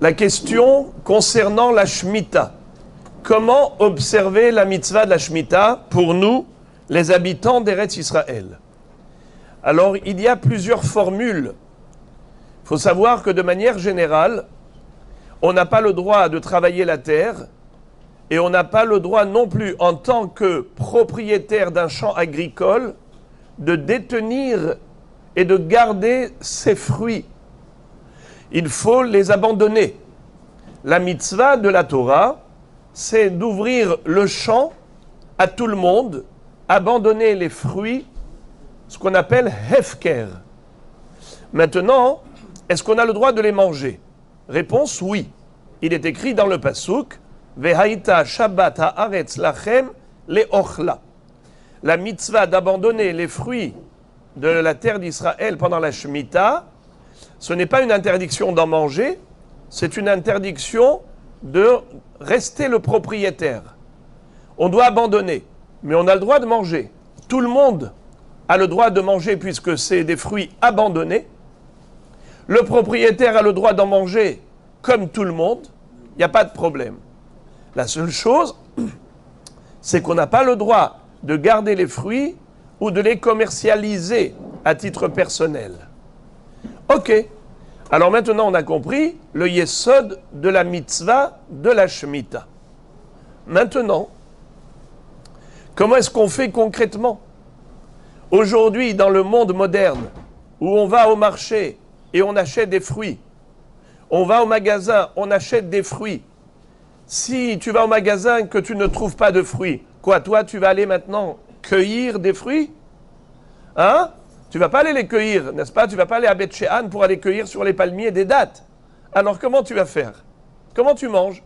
la question concernant la Shemitah. Comment observer la mitzvah de la Shemitah pour nous, les habitants d'Eretz Israël? Alors, il y a plusieurs formules. Il faut savoir que de manière générale, on n'a pas le droit de travailler la terre et on n'a pas le droit non plus, en tant que propriétaire d'un champ agricole, de détenir et de garder ses fruits. Il faut les abandonner. La mitzvah de la Torah, c'est d'ouvrir le champ à tout le monde, abandonner les fruits, ce qu'on appelle hefker. Maintenant, est-ce qu'on a le droit de les manger? Réponse, oui. Il est écrit dans le pasuk, Vehaïta Shabbat haaretz lachem leochla. La mitzvah d'abandonner les fruits de la terre d'Israël pendant la Shemitah, ce n'est pas une interdiction d'en manger, c'est une interdiction de rester le propriétaire. On doit abandonner, mais on a le droit de manger. Tout le monde a le droit de manger puisque c'est des fruits abandonnés. Le propriétaire a le droit d'en manger comme tout le monde, il n'y a pas de problème. La seule chose, c'est qu'on n'a pas le droit de garder les fruits ou de les commercialiser à titre personnel. Ok. Alors maintenant, on a compris le yesod de la mitzvah de la Shemitah. Maintenant, comment est-ce qu'on fait concrètement? Aujourd'hui, dans le monde moderne, où on va au marché et on achète des fruits, on va au magasin, on achète des fruits. Si tu vas au magasin et que tu ne trouves pas de fruits, quoi, toi, tu vas aller maintenant cueillir des fruits? Hein? Tu ne vas pas aller les cueillir, n'est-ce pas? Tu ne vas pas aller à Beth She'an pour aller cueillir sur les palmiers des dattes. Alors comment tu vas faire? Comment tu manges?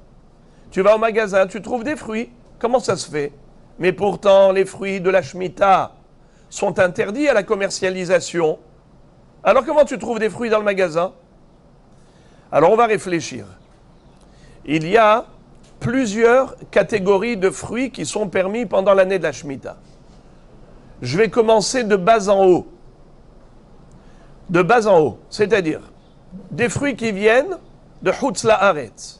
Tu vas au magasin, tu trouves des fruits. Comment ça se fait? Mais pourtant, les fruits de la Shemitah sont interdits à la commercialisation. Alors comment tu trouves des fruits dans le magasin? Alors on va réfléchir. Il y a plusieurs catégories de fruits qui sont permis pendant l'année de la Shemitah. Je vais commencer de bas en haut. De bas en haut, c'est-à-dire des fruits qui viennent de Chutz La'aretz,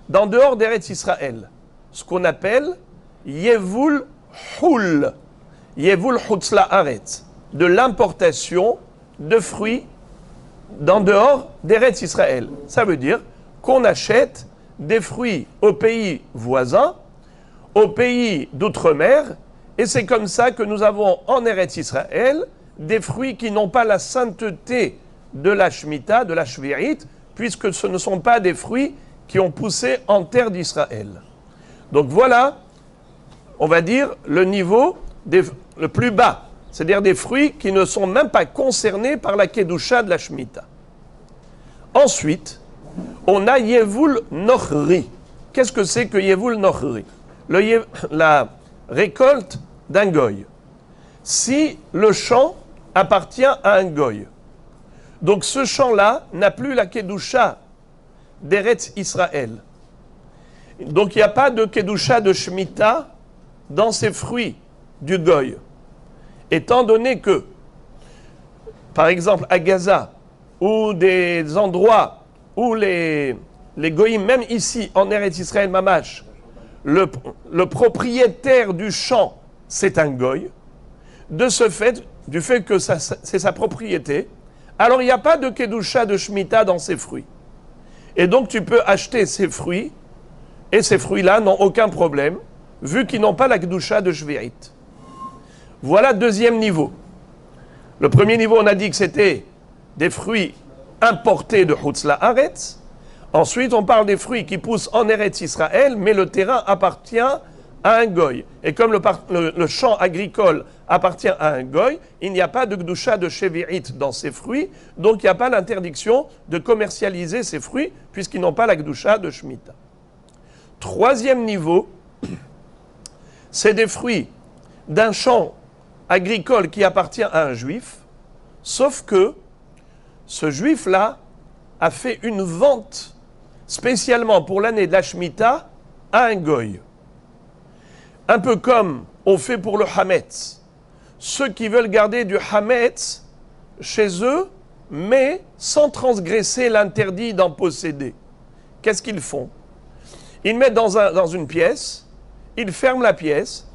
d'en dehors d'Eretz Israël, ce qu'on appelle Yevul Hul, Yevul Chutz La'aretz, de l'importation de fruits d'en dehors d'Eretz Israël. Ça veut dire qu'on achète des fruits aux pays voisins, aux pays d'outre-mer, et c'est comme ça que nous avons en Eretz Israël des fruits qui n'ont pas la sainteté de la Shemitah, de la Shvi'it, puisque ce ne sont pas des fruits qui ont poussé en terre d'Israël. Donc voilà, on va dire, le niveau le plus bas, c'est-à-dire des fruits qui ne sont même pas concernés par la Kedusha de la Shemitah. Ensuite, on a Yevul Nochri. Qu'est-ce que c'est que Yevul Nochri? La récolte d'un goy. Si le champ appartient à un goy, donc ce champ-là n'a plus la Kedusha d'Eretz Israël. Donc il n'y a pas de Kedusha de Shemitah dans ces fruits du goy. Étant donné que, par exemple, à Gaza, ou des endroits où les goyim, même ici en Eretz Israël Mamash, le propriétaire du champ, c'est un goy, de ce fait, du fait que c'est sa propriété, alors il n'y a pas de Kedusha de Shemitah dans ces fruits. Et donc tu peux acheter ces fruits, et ces fruits-là n'ont aucun problème, vu qu'ils n'ont pas la Kedusha de Shvi'it. Voilà deuxième niveau. Le premier niveau, on a dit que c'était des fruits importés de Chutz La'aretz. Ensuite, on parle des fruits qui poussent en Eretz Israël, mais le terrain appartient à un goy. Et comme le champ agricole appartient à un goy, il n'y a pas de Kedusha de Shvi'it dans ces fruits, donc il n'y a pas l'interdiction de commercialiser ces fruits, puisqu'ils n'ont pas la Kedusha de Shemitah. Troisième niveau, c'est des fruits d'un champ agricole qui appartient à un juif, sauf que ce juif-là a fait une vente spécialement pour l'année de la Shemitah à un goy. Un peu comme on fait pour le Hametz. Ceux qui veulent garder du Hametz chez eux, mais sans transgresser l'interdit d'en posséder. qu'est-ce qu'ils font? Ils mettent dans une pièce, ils ferment la pièce,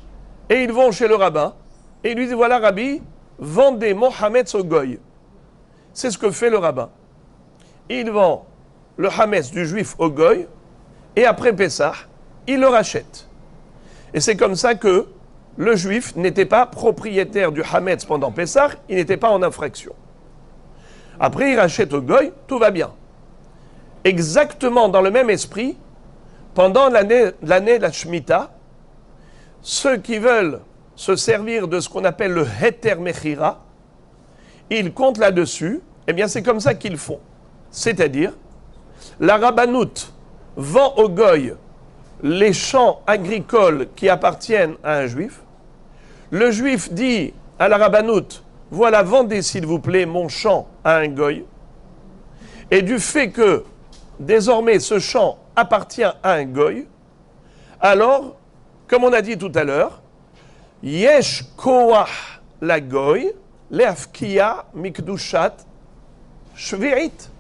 et ils vont chez le rabbin, et ils lui disent, voilà Rabbi, vendez Mohamed au goy. C'est ce que fait le rabbin. Il vend le hametz du juif au goy, et après Pessah, il le rachète. Et c'est comme ça que le juif n'était pas propriétaire du hametz pendant Pessah, il n'était pas en infraction. Après, il rachète au goy, tout va bien. Exactement dans le même esprit, pendant l'année de la Shemitah, ceux qui veulent se servir de ce qu'on appelle le Heter Mechira, ils comptent là-dessus, eh bien c'est comme ça qu'ils font. C'est-à-dire, la Rabbanout vend au goy les champs agricoles qui appartiennent à un juif. Le juif dit à la Rabbanout, voilà, vendez s'il vous plaît mon champ à un goy. Et du fait que désormais ce champ appartient à un goy, alors, comme on a dit tout à l'heure, yesh koach la goy, leafkia mikdushat shvi'it.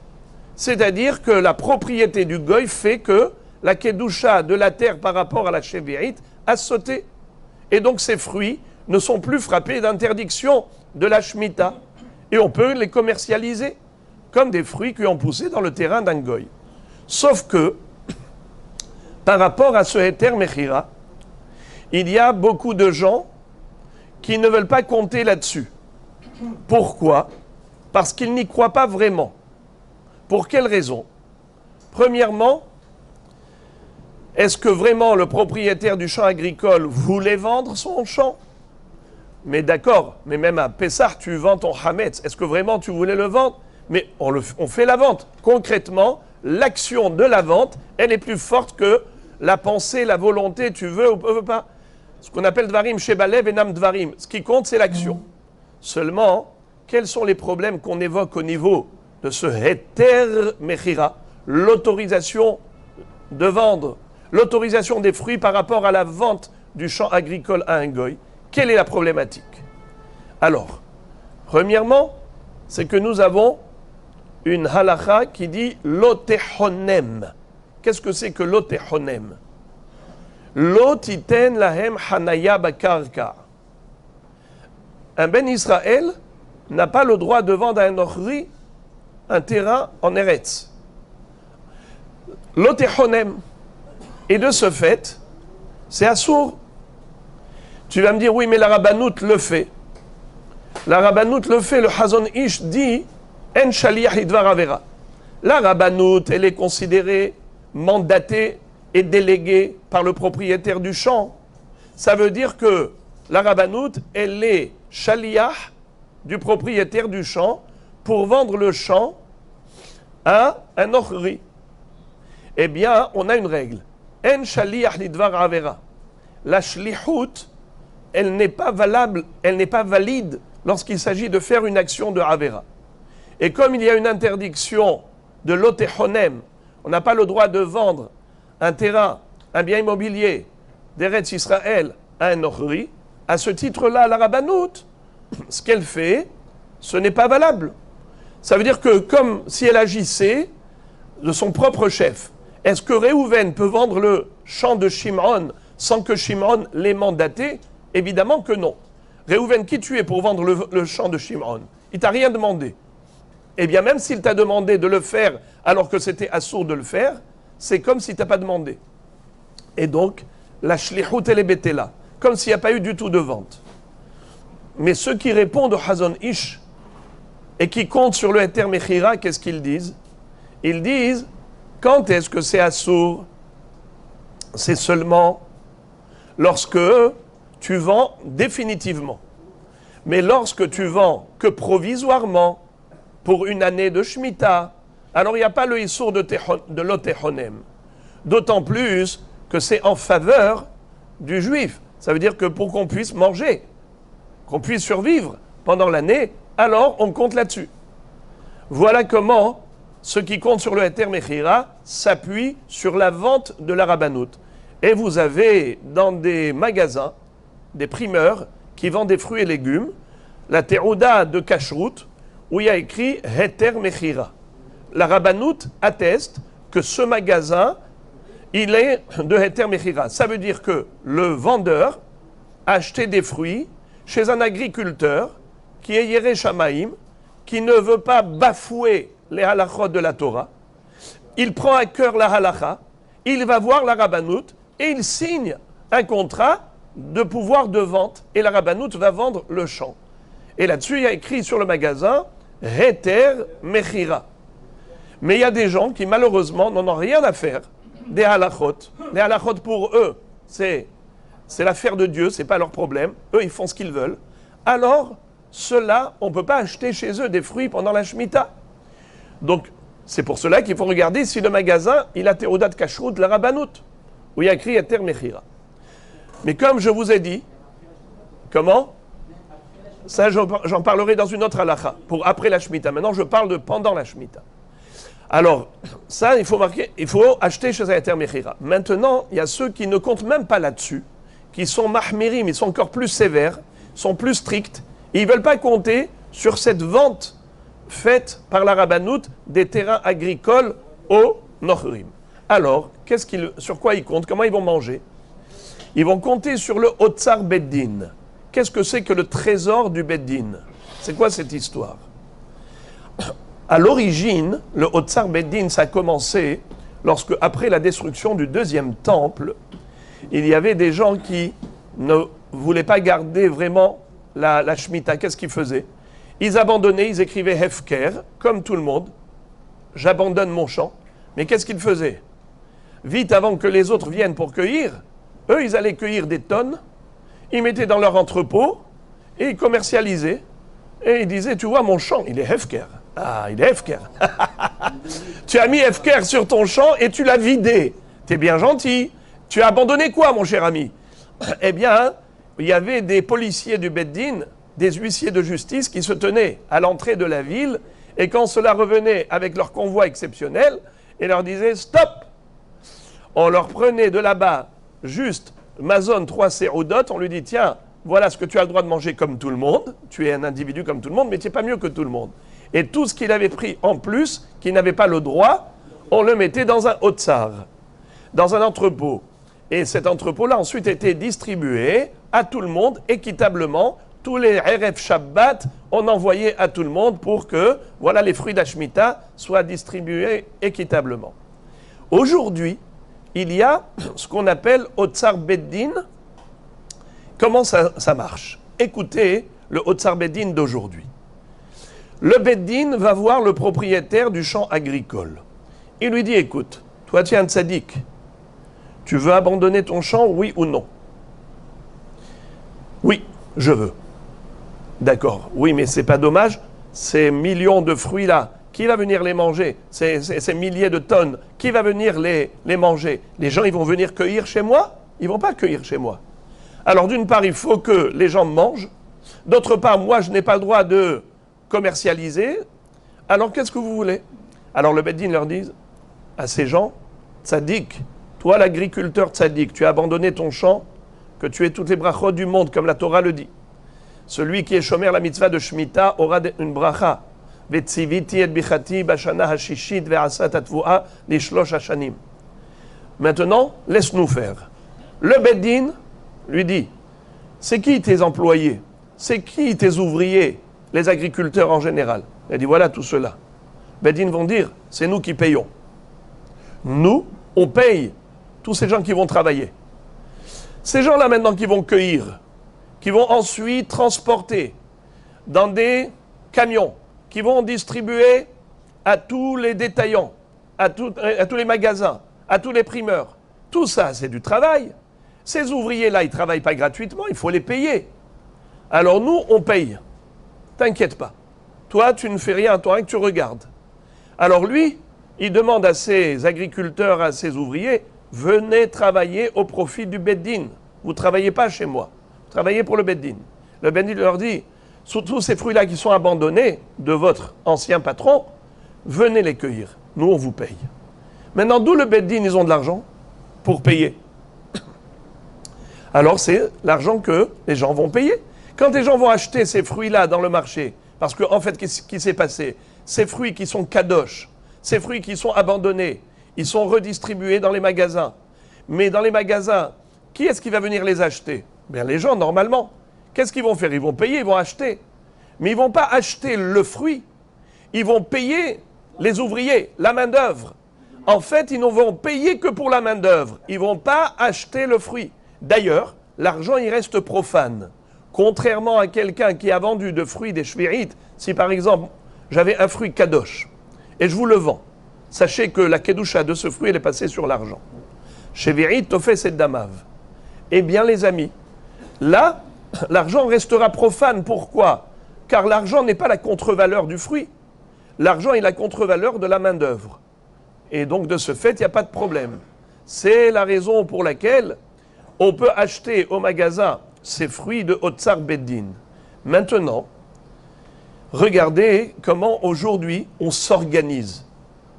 C'est-à-dire que la propriété du goy fait que la kedusha de la terre par rapport à la shvi'it a sauté. Et donc ces fruits ne sont plus frappés d'interdiction de la Shemitah. Et on peut les commercialiser comme des fruits qui ont poussé dans le terrain d'un goy. Sauf que, par rapport à ce Heter Mechira, il y a beaucoup de gens qui ne veulent pas compter là-dessus. Pourquoi? Parce qu'ils n'y croient pas vraiment. Pour quelle raison? Premièrement, est-ce que vraiment le propriétaire du champ agricole voulait vendre son champ? Mais d'accord, mais même à Pessah, tu vends ton hametz. Est-ce que vraiment tu voulais le vendre? Mais on fait la vente. Concrètement, l'action de la vente, elle est plus forte que la pensée, la volonté, tu veux ou veux pas. Ce qu'on appelle Dvarim Shebalev et Nam Dvarim. Ce qui compte, c'est l'action. Seulement, quels sont les problèmes qu'on évoque au niveau de ce Heter Mechira, l'autorisation de vendre, l'autorisation des fruits par rapport à la vente du champ agricole à un goy? Quelle est la problématique? Alors, premièrement, c'est que nous avons une halakha qui dit lotehonem. Qu'est-ce que c'est que lotehonem? Lotiten lahem hanaya bakarka. Un ben Israël n'a pas le droit de vendre à un ochri un terrain en Eretz. Lotehonem. Et de ce fait, c'est assourd. Tu vas me dire, oui, mais la Rabbanout le fait. La Rabbanout le fait, le Hazon Ish dit En shaliach lidvar avera. La Rabbanout, elle est considérée, mandatée et déléguée par le propriétaire du champ. Ça veut dire que la Rabbanout, elle est shaliach du propriétaire du champ pour vendre le champ à un ochri. Eh bien, on a une règle. En shaliach lidvar avera. La shlichut, elle n'est pas valable, elle n'est pas valide lorsqu'il s'agit de faire une action de Avera. Et comme il y a une interdiction de lotehonem, on n'a pas le droit de vendre un terrain, un bien immobilier d'Eretz Israël à un ochri, à ce titre-là, la Rabbanout, ce qu'elle fait, ce n'est pas valable. Ça veut dire que comme si elle agissait de son propre chef, est-ce que Réhouven peut vendre le champ de Shimon sans que Shimon l'ait mandaté? Évidemment que non. Réhouven, qui tu es pour vendre le champ de Shimon? Il t'a rien demandé. Eh bien, même s'il t'a demandé de le faire alors que c'était assourd de le faire, c'est comme s'il t'a pas demandé. Et donc, la shlichut elle est bétela, comme s'il n'y a pas eu du tout de vente. Mais ceux qui répondent au Hazon Ish et qui comptent sur le Heter Mechira, qu'est-ce qu'ils disent? Ils disent, quand est-ce que c'est assourd? C'est seulement lorsque tu vends définitivement. Mais lorsque tu vends que provisoirement, pour une année de Shemitah, alors il n'y a pas le issour de lotehonem. D'autant plus que c'est en faveur du juif. Ça veut dire que pour qu'on puisse manger, qu'on puisse survivre pendant l'année, alors on compte là-dessus. Voilà comment ce qui compte sur le Heter Mechira s'appuie sur la vente de la Rabbanout. Et vous avez dans des magasins, des primeurs qui vendent des fruits et légumes, la Terouda de Kashrut, où il y a écrit Heter Mechira. La Rabbanout atteste que ce magasin, il est de Heter Mechira. Ça veut dire que le vendeur a acheté des fruits chez un agriculteur qui est Yereh Shamaim, qui ne veut pas bafouer les halachot de la Torah. Il prend à cœur la halacha, il va voir la rabbanout et il signe un contrat de pouvoir de vente. Et la rabbanout va vendre le champ. Et là-dessus, il y a écrit sur le magasin Heter Mechira. Mais il y a des gens qui, malheureusement, n'en ont rien à faire des halachot. Les halachot, pour eux, c'est l'affaire de Dieu, c'est pas leur problème. Eux, ils font ce qu'ils veulent. Alors, ceux-là, on ne peut pas acheter chez eux des fruits pendant la Shemitah. Donc, c'est pour cela qu'il faut regarder si le magasin, il a Théodat Kashrut, la rabbanout, où il y a écrit Heter Mechira. Mais comme je vous ai dit, comment? Ça, j'en parlerai dans une autre halakha, pour après la Shemitah. Maintenant, je parle de pendant la Shemitah. Alors, ça, il faut marquer, il faut acheter chez un Heter Mechira. Maintenant, il y a ceux qui ne comptent même pas là-dessus, qui sont mahmirim, ils sont encore plus sévères, sont plus stricts, et ils ne veulent pas compter sur cette vente faite par la rabbanout des terrains agricoles au Nochrim. Alors, sur quoi ils comptent? Comment ils vont manger? Ils vont compter sur le Otsar Beddin. Qu'est-ce que c'est que le trésor du Beddin? C'est quoi cette histoire? À l'origine, le Otsar Beddin, ça a commencé lorsque, après la destruction du deuxième temple, il y avait des gens qui ne voulaient pas garder vraiment la Shemitah. Qu'est-ce qu'ils faisaient? Ils abandonnaient, ils écrivaient Hefker, comme tout le monde. J'abandonne mon champ. Mais qu'est-ce qu'ils faisaient? Vite avant que les autres viennent pour cueillir, eux, ils allaient cueillir des tonnes, ils mettaient dans leur entrepôt et ils commercialisaient. Et ils disaient, tu vois, mon champ, il est Hefker. Ah, il est Hefker. Tu as mis Hefker sur ton champ et tu l'as vidé. T'es bien gentil. Tu as abandonné quoi, mon cher ami? Eh bien, il y avait des policiers du Beddin, des huissiers de justice qui se tenaient à l'entrée de la ville, et quand cela revenait avec leur convoi exceptionnel, et leur disaient stop. On leur prenait de là-bas juste Mazon 3 Seroudot, on lui dit tiens, voilà ce que tu as le droit de manger comme tout le monde, tu es un individu comme tout le monde, mais tu n'es pas mieux que tout le monde. Et tout ce qu'il avait pris en plus, qu'il n'avait pas le droit, on le mettait dans un otsar, dans un entrepôt. Et cet entrepôt-là ensuite était distribué à tout le monde équitablement. Tous les Erev Shabbat, on envoyait à tout le monde pour que, voilà, les fruits d'Ashmita soient distribués équitablement. Aujourd'hui, il y a ce qu'on appelle Otsar Beddin. Comment ça marche? Écoutez le Otsar Beddin d'aujourd'hui. Le Beddin va voir le propriétaire du champ agricole. Il lui dit, écoute, toi tu es un tzaddik, tu veux abandonner ton champ, oui ou non? Oui, je veux. D'accord, oui, mais c'est pas dommage, ces millions de fruits-là, qui va venir les manger? Ces milliers de tonnes, qui va venir les manger? Les gens, ils vont venir cueillir chez moi? Ils vont pas cueillir chez moi. Alors, d'une part, il faut que les gens mangent. D'autre part, moi, je n'ai pas le droit de commercialiser. Alors, qu'est-ce que vous voulez? Alors, le Beddin leur dit à ces gens, tzaddik, toi, l'agriculteur tzaddik, tu as abandonné ton champ, que tu aies toutes les brachot du monde, comme la Torah le dit. Celui qui est shomer la mitzvah de Shemitah aura une bracha. Vetziviti et bichati bashana hashishit ve'asat atvua lishlosh hashanim. Maintenant, laisse-nous faire. Le Beddin lui dit, c'est qui tes employés? C'est qui tes ouvriers? Les agriculteurs en général. Il dit, voilà tout cela. Beddin vont dire, c'est nous qui payons. Nous, on paye tous ces gens qui vont travailler. Ces gens-là maintenant qui vont cueillir, qui vont ensuite transporter dans des camions, qui vont distribuer à tous les détaillants, à tous les magasins, à tous les primeurs. Tout ça, c'est du travail. Ces ouvriers-là, ils ne travaillent pas gratuitement, il faut les payer. Alors nous, on paye. T'inquiète pas. Toi, tu ne fais rien, toi, que tu regardes. Alors lui, il demande à ses agriculteurs, à ses ouvriers, venez travailler au profit du Beddin. Vous ne travaillez pas chez moi. Vous travaillez pour le Beddin. Le Beddin leur dit, surtout ces fruits-là qui sont abandonnés de votre ancien patron, venez les cueillir. Nous, on vous paye. Maintenant, d'où le Beddin, ils ont de l'argent pour payer. Alors, c'est l'argent que les gens vont payer. Quand les gens vont acheter ces fruits-là dans le marché, parce qu'en fait, qu'est-ce qui s'est passé? Ces fruits qui sont kadosh, ces fruits qui sont abandonnés, ils sont redistribués dans les magasins. Mais dans les magasins, qui est-ce qui va venir les acheter? Bien, les gens, normalement. Qu'est-ce qu'ils vont faire? Ils vont payer, ils vont acheter. Mais ils ne vont pas acheter le fruit. Ils vont payer les ouvriers, la main-d'œuvre. En fait, ils ne vont payer que pour la main-d'œuvre. Ils ne vont pas acheter le fruit. D'ailleurs, l'argent, il reste profane. Contrairement à quelqu'un qui a vendu de fruits des shvirites, si par exemple, j'avais un fruit kadosh et je vous le vends, sachez que la kedusha de ce fruit, elle est passée sur l'argent. Shvirit, tofes et damav. Eh bien, les amis, là, l'argent restera profane. Pourquoi? Car l'argent n'est pas la contre-valeur du fruit. L'argent est la contre-valeur de la main-d'œuvre. Et donc, de ce fait, il n'y a pas de problème. C'est la raison pour laquelle on peut acheter au magasin ces fruits de Otsar Beddin. Maintenant, regardez comment aujourd'hui on s'organise.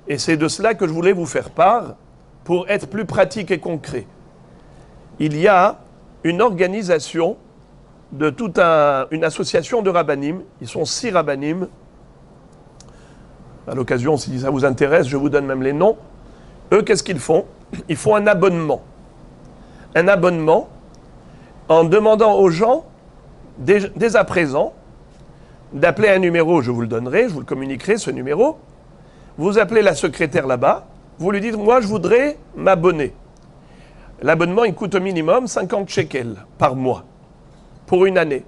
Et c'est de cela que je voulais vous faire part pour être plus pratique et concret. Il y a une organisation de toute une association de rabbanim. Ils sont 6 rabbanim. À l'occasion, si ça vous intéresse, je vous donne même les noms. Eux, qu'est-ce qu'ils font? Ils font un abonnement. Un abonnement en demandant aux gens, dès à présent, d'appeler un numéro, je vous le donnerai, je vous le communiquerai, ce numéro. Vous appelez la secrétaire là-bas, vous lui dites, moi je voudrais m'abonner. L'abonnement, il coûte au minimum 50 shekels par mois, pour une année.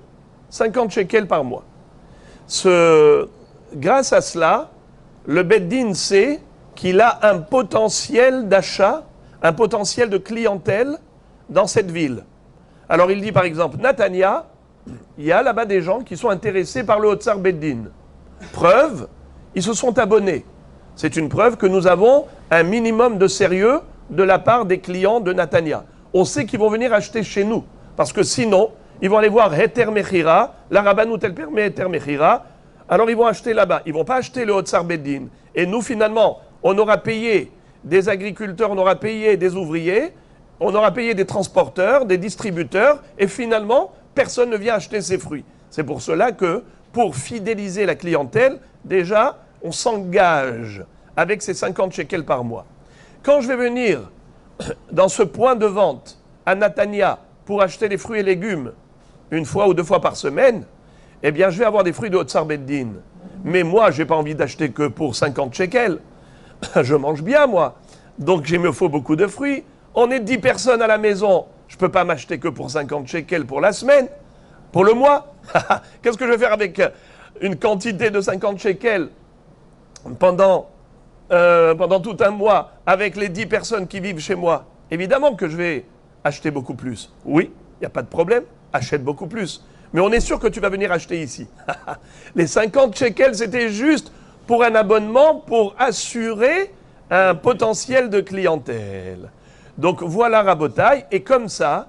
50 shekels par mois. Grâce à cela, le Beddin sait qu'il a un potentiel d'achat, un potentiel de clientèle dans cette ville. Alors il dit par exemple, Natania, il y a là-bas des gens qui sont intéressés par le Otsar Beddin. Preuve, ils se sont abonnés. C'est une preuve que nous avons un minimum de sérieux de la part des clients de Natania. On sait qu'ils vont venir acheter chez nous, parce que sinon, ils vont aller voir Heter Mechira, la Rabbanout elle permet Heter Mechira, alors ils vont acheter là-bas. Ils ne vont pas acheter le Otsar Beddin. Et nous, finalement, on aura payé des agriculteurs, on aura payé des ouvriers, on aura payé des transporteurs, des distributeurs, et finalement, personne ne vient acheter ces fruits. C'est pour cela que, pour fidéliser la clientèle, déjà, on s'engage avec ces 50 shekels par mois. Quand je vais venir dans ce point de vente à Natania pour acheter des fruits et légumes, une fois ou 2 fois par semaine, eh bien, je vais avoir des fruits de Otsar Beddin. Mais moi, je n'ai pas envie d'acheter que pour 50 shekels. Je mange bien, moi. Donc, il me faut beaucoup de fruits. On est 10 personnes à la maison. Je ne peux pas m'acheter que pour 50 shekels pour la semaine, pour le mois. Qu'est-ce que je vais faire avec une quantité de 50 shekels pendant tout un mois avec les 10 personnes qui vivent chez moi? Évidemment que je vais acheter beaucoup plus. Oui, il n'y a pas de problème. Achète beaucoup plus. Mais on est sûr que tu vas venir acheter ici. Les 50 shekels, c'était juste pour un abonnement pour assurer un potentiel de clientèle. Donc voilà Rabotaï, et comme ça,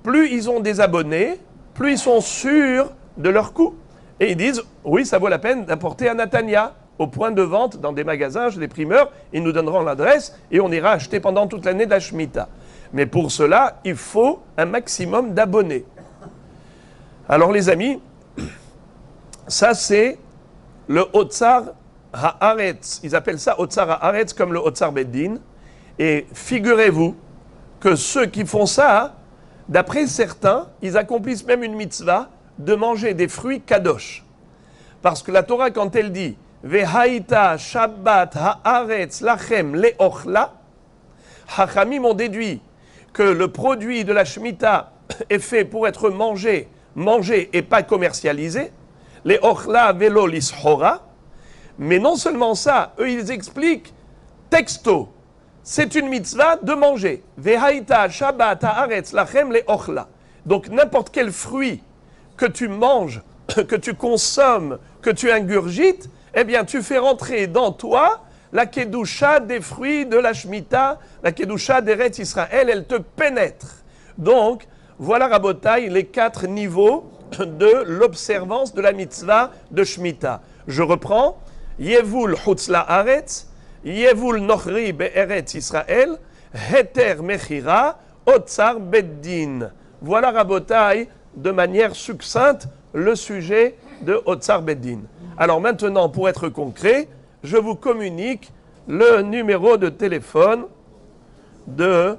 plus ils ont des abonnés, plus ils sont sûrs de leur coût. Et ils disent, oui, ça vaut la peine d'apporter à Natania, au point de vente, dans des magasins, chez des primeurs, ils nous donneront l'adresse, et on ira acheter pendant toute l'année de la Shemitah. Mais pour cela, il faut un maximum d'abonnés. Alors les amis, ça c'est le Otsar Haaretz. Ils appellent ça Otsar Haaretz comme le Otsar Beddin. Et figurez-vous que ceux qui font ça, d'après certains, ils accomplissent même une mitzvah de manger des fruits kadosh. Parce que la Torah, quand elle dit Vehaïta Shabbat Haaretz Lachem Leochla, Hachamim ont déduit que le produit de la Shemitah est fait pour être mangé et pas commercialisé. Leochla Velo Lishora. Mais non seulement ça, eux ils expliquent texto. C'est une mitzvah de manger. Vehaïta Shabbat Haaretz Lachem Leochla. Donc n'importe quel fruit que tu manges, que tu consommes, que tu ingurgites, eh bien tu fais rentrer dans toi la kedusha des fruits de la Shemitah, la kedusha d'Eretz Israël, elle te pénètre. Donc voilà Rabotaï les 4 niveaux de l'observance de la mitzvah de Shemitah. Je reprends. Yevul Chutz La'aretz, Yevul Nochri Be'eretz Israël, Heter Mechira, Otsar Beddin. Voilà Rabotaï, de manière succincte, le sujet de Otsar Beddin. Alors maintenant, pour être concret, je vous communique le numéro de téléphone de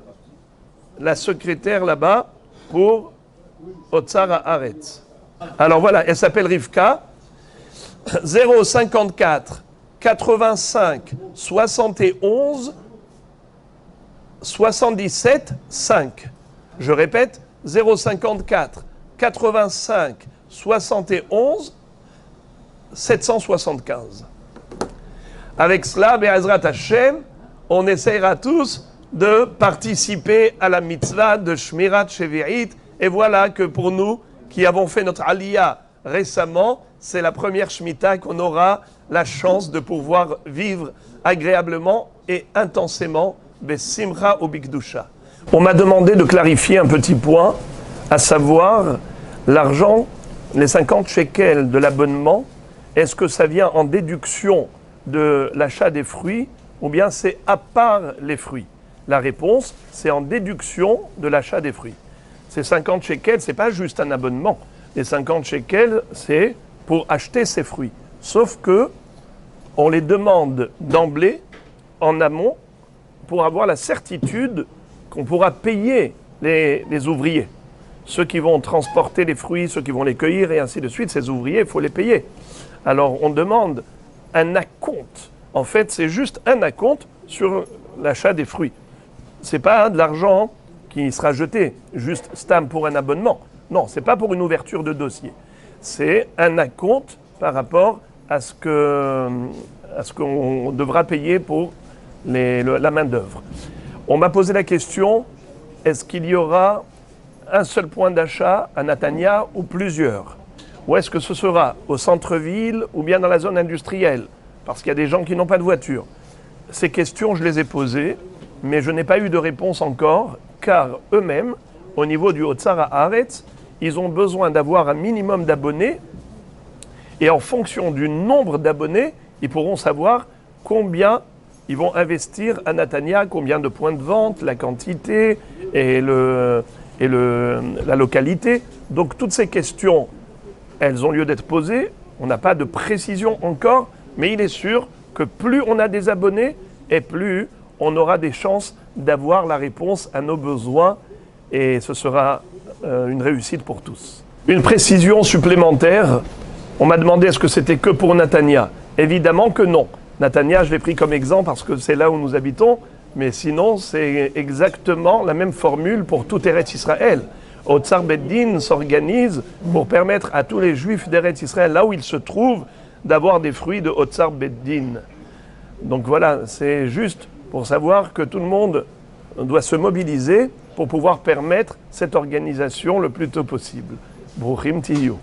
la secrétaire là-bas pour Otsar Haaretz. Alors voilà, elle s'appelle Rivka. 054 85 71 77 5. Je répète, 054 85 71 775. Avec cela, Be'ezrat Hashem, on essaiera tous de participer à la mitzvah de Shmirat Shevi'it. Et voilà que pour nous, qui avons fait notre aliyah récemment, c'est la première Shemitah qu'on aura la chance de pouvoir vivre agréablement et intensément Besimcha ou Bikdusha. On m'a demandé de clarifier un petit point, à savoir l'argent, les 50 shekels de l'abonnement, est-ce que ça vient en déduction de l'achat des fruits ou bien c'est à part les fruits? La réponse, c'est en déduction de l'achat des fruits. Ces 50 shekels, ce n'est pas juste un abonnement. Les 50 shekels, c'est pour acheter ces fruits. Sauf que on les demande d'emblée, en amont, pour avoir la certitude qu'on pourra payer les ouvriers. Ceux qui vont transporter les fruits, ceux qui vont les cueillir et ainsi de suite, ces ouvriers, il faut les payer. Alors on demande un acompte. En fait, c'est juste un acompte sur l'achat des fruits. Ce n'est pas de l'argent qui sera jeté, juste stam pour un abonnement. Non, ce n'est pas pour une ouverture de dossier. C'est un acompte par rapport à ce qu'on devra payer pour la main-d'œuvre. On m'a posé la question, est-ce qu'il y aura un seul point d'achat à Netanya ou plusieurs? Ou est-ce que ce sera au centre-ville ou bien dans la zone industrielle? Parce qu'il y a des gens qui n'ont pas de voiture. Ces questions, je les ai posées, mais je n'ai pas eu de réponse encore, car eux-mêmes, au niveau du Otsar Haaretz, ils ont besoin d'avoir un minimum d'abonnés, et en fonction du nombre d'abonnés, ils pourront savoir combien ils vont investir à Netanya, combien de points de vente, la quantité et la localité. Donc toutes ces questions, elles ont lieu d'être posées. On n'a pas de précision encore, mais il est sûr que plus on a des abonnés et plus on aura des chances d'avoir la réponse à nos besoins et ce sera une réussite pour tous. Une précision supplémentaire, on m'a demandé est-ce que c'était que pour Netanya? Évidemment que non. Netanya, je l'ai pris comme exemple parce que c'est là où nous habitons, mais sinon c'est exactement la même formule pour tout Eretz Israël. Otsar Beddin s'organise pour permettre à tous les juifs d'Eretz Israël, là où ils se trouvent, d'avoir des fruits de Otsar Beddin. Donc voilà, c'est juste pour savoir que tout le monde doit se mobiliser pour pouvoir permettre cette organisation le plus tôt possible. Bruchim Tiyu.